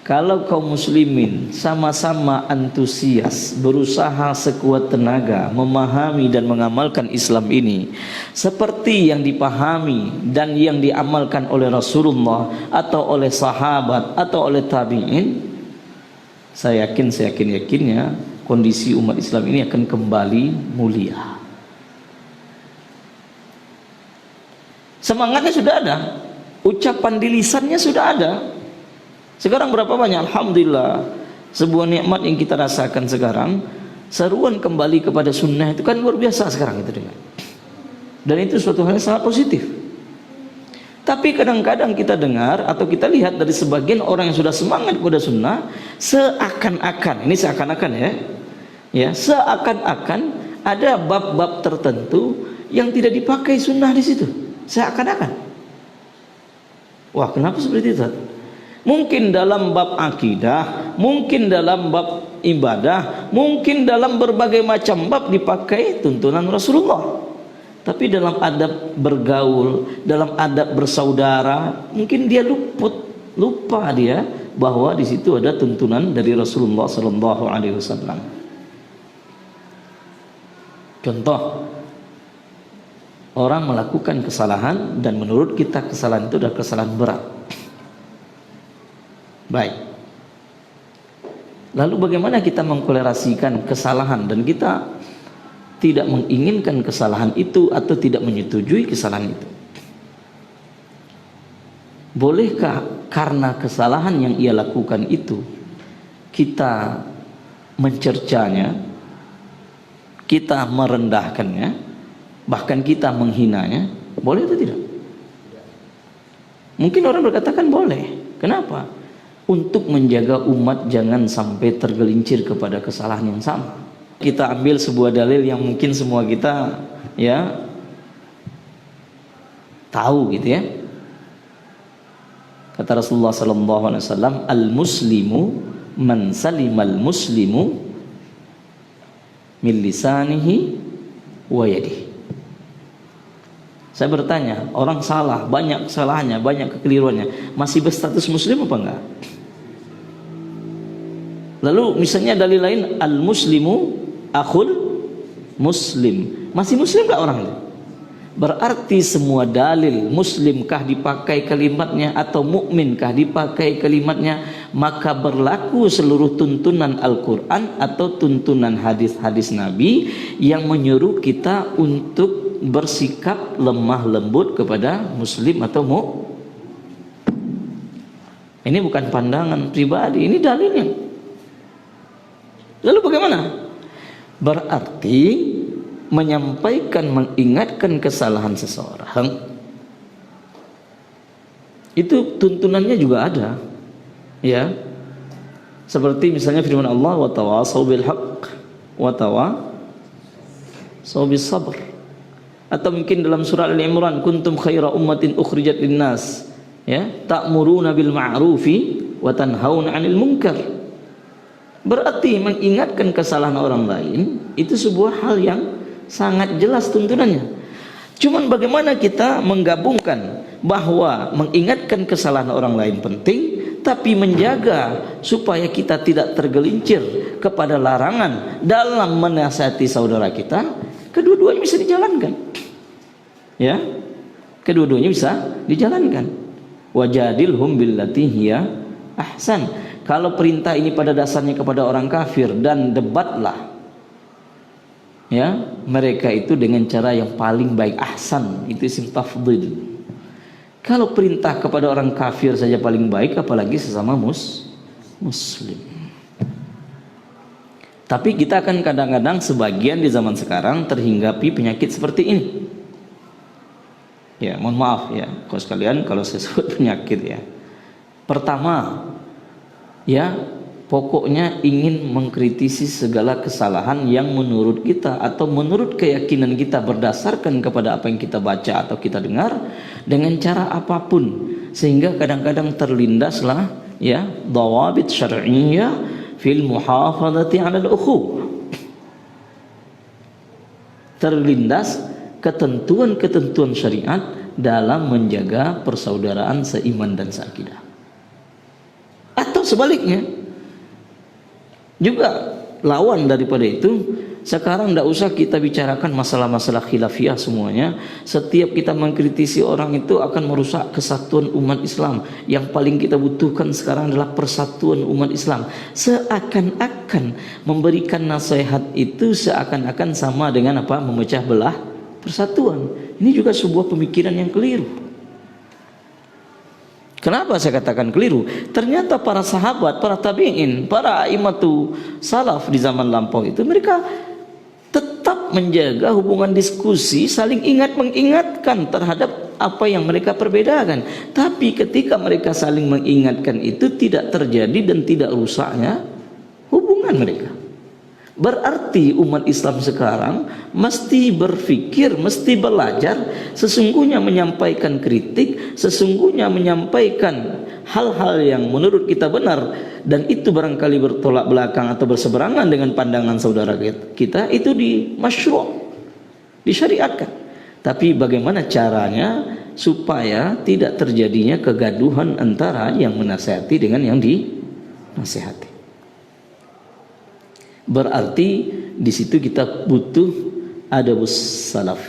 Kalau kaum muslimin sama-sama antusias, berusaha sekuat tenaga memahami dan mengamalkan Islam ini seperti yang dipahami dan yang diamalkan oleh Rasulullah atau oleh sahabat atau oleh tabi'in, saya yakinnya kondisi umat Islam ini akan kembali mulia. Semangatnya sudah ada, ucapan di lisannya sudah ada. Sekarang berapa banyak, alhamdulillah, sebuah nikmat yang kita rasakan sekarang. Seruan kembali kepada sunnah itu kan luar biasa sekarang itu dengan. Dan itu suatu hal yang sangat positif. Tapi kadang-kadang kita dengar atau kita lihat dari sebagian orang yang sudah semangat kepada sunnah, seakan-akan, ini seakan-akan ya, seakan-akan ada bab-bab tertentu yang tidak dipakai sunnah di situ, seakan-akan. Wah, kenapa seperti itu? Mungkin dalam bab akidah, mungkin dalam bab ibadah, mungkin dalam berbagai macam bab dipakai tuntunan Rasulullah. Tapi dalam adab bergaul, dalam adab bersaudara, mungkin dia lupa dia bahwa di situ ada tuntunan dari Rasulullah sallallahu alaihi wasallam. Contoh, orang melakukan kesalahan dan menurut kita kesalahan itu adalah kesalahan berat. Baik. Lalu bagaimana kita mengkolerasikan kesalahan dan kita tidak menginginkan kesalahan itu atau tidak menyetujui kesalahan itu? Bolehkah karena kesalahan yang ia lakukan itu kita mencercanya, kita merendahkannya, bahkan kita menghinanya? Boleh atau tidak? Mungkin orang berkatakan boleh. Kenapa? Untuk menjaga umat jangan sampai tergelincir kepada kesalahan yang sama. Kita ambil sebuah dalil yang mungkin semua kita ya tahu gitu ya. Kata Rasulullah sallallahu alaihi wasallam, al-muslimu man salimal muslimu min lisanihi wa yadihi. Saya bertanya, orang salah, banyak kesalahannya, banyak kekeliruannya, masih berstatus muslim apa enggak? Lalu misalnya dalil lain, al-muslimu akhul muslim, masih muslim enggak orang itu? Berarti semua dalil muslimkah dipakai kalimatnya atau mukminkah dipakai kalimatnya, maka berlaku seluruh tuntunan Al-Quran atau tuntunan hadis-hadis Nabi yang menyuruh kita untuk bersikap lemah lembut kepada muslim atau ini bukan pandangan pribadi, ini dalilnya. Lalu bagaimana? Berarti menyampaikan, mengingatkan kesalahan seseorang itu tuntunannya juga ada ya, seperti misalnya firman Allah, wa tawasau bil haqq wa tawasau bis sabr. Atau mungkin dalam surah Al-Imran, kuntum khaira ummatin ukhrijat linnas ya, ta'muruna bil ma'rufi wa tanhauna 'anil munkar. Berarti mengingatkan kesalahan orang lain itu sebuah hal yang sangat jelas tuntunannya. Cuman bagaimana kita menggabungkan bahwa mengingatkan kesalahan orang lain penting, tapi menjaga supaya kita tidak tergelincir kepada larangan dalam menasihati saudara kita, kedua-duanya bisa dijalankan. Ya, kedua-duanya bisa dijalankan. Wajadilhum billati hiya ahsan. Kalau perintah ini pada dasarnya kepada orang kafir, dan debatlah ya mereka itu dengan cara yang paling baik. Ahsan itu isim tafdhil. Kalau perintah kepada orang kafir saja paling baik, apalagi sesama muslim. Tapi kita akan kadang-kadang sebagian di zaman sekarang terhinggapi penyakit seperti ini. Ya, mohon maaf ya, kalau sekalian kalau saya sebut penyakit ya. Pertama, ya pokoknya ingin mengkritisi segala kesalahan yang menurut kita atau menurut keyakinan kita berdasarkan kepada apa yang kita baca atau kita dengar dengan cara apapun, sehingga kadang-kadang terlindaslah ya dhawabit syar'iyyah fil muhafadzati 'alal ukhuwah. Terlindas ketentuan-ketentuan syariat dalam menjaga persaudaraan seiman dan seakidah. Atau sebaliknya juga lawan daripada itu. Sekarang tidak usah kita bicarakan masalah-masalah khilafiyah semuanya. Setiap kita mengkritisi orang itu akan merusak kesatuan umat Islam. Yang paling kita butuhkan sekarang adalah persatuan umat Islam. Seakan-akan memberikan nasihat itu seakan-akan sama dengan apa? Memecah belah persatuan. Ini juga sebuah pemikiran yang keliru. Kenapa saya katakan keliru? Ternyata para sahabat, para tabi'in, para a'immatu salaf di zaman lampau itu mereka tetap menjaga hubungan diskusi, saling mengingatkan terhadap apa yang mereka perbedakan. Tapi ketika mereka saling mengingatkan itu tidak terjadi dan tidak rusaknya hubungan mereka. Berarti umat Islam sekarang mesti berpikir, mesti belajar, sesungguhnya menyampaikan kritik, sesungguhnya menyampaikan hal-hal yang menurut kita benar dan itu barangkali bertolak belakang atau berseberangan dengan pandangan saudara kita, itu disyariatkan. Tapi bagaimana caranya supaya tidak terjadinya kegaduhan antara yang menasihati dengan yang dinasihati. Berarti di situ kita butuh adabus salaf.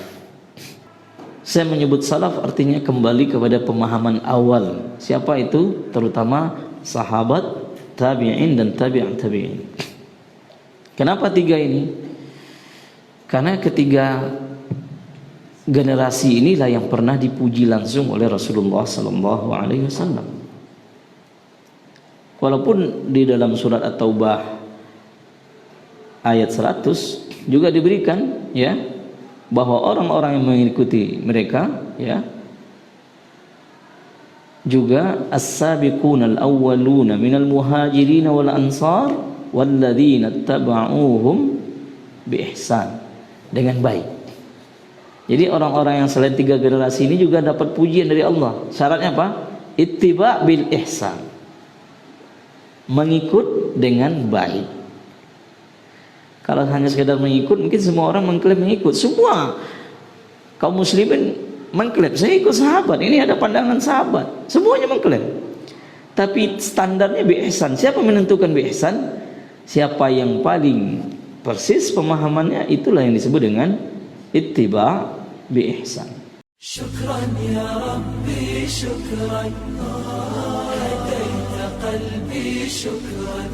Saya menyebut salaf artinya kembali kepada pemahaman awal. Siapa itu? Terutama sahabat, tabi'in dan tabi'in. Kenapa tiga ini? Karena ketiga generasi inilah yang pernah dipuji langsung oleh Rasulullah sallallahu alaihi wasallam. Walaupun di dalam surat At-Taubah ayat 100 juga diberikan ya bahwa orang-orang yang mengikuti mereka ya juga as-sabiqunal awwaluna minal muhajirin wal ansar walladzina tabauhum bi ihsan, dengan baik. Jadi orang-orang yang selain tiga generasi ini juga dapat pujian dari Allah. Syaratnya apa? Ittiba bil ihsan, mengikut dengan baik. Kalau hanya sekedar mengikut, mungkin semua orang mengklaim mengikut. Semua kaum muslimin mengklaim, saya ikut sahabat, ini ada pandangan sahabat. Semuanya mengklaim. Tapi standarnya bi ihsan. Siapa menentukan bi ihsan? Siapa yang paling persis pemahamannya, itulah yang disebut dengan ittiba bi ihsan. Syukran ya Rabbi, syukran hadaita qalbi, syukran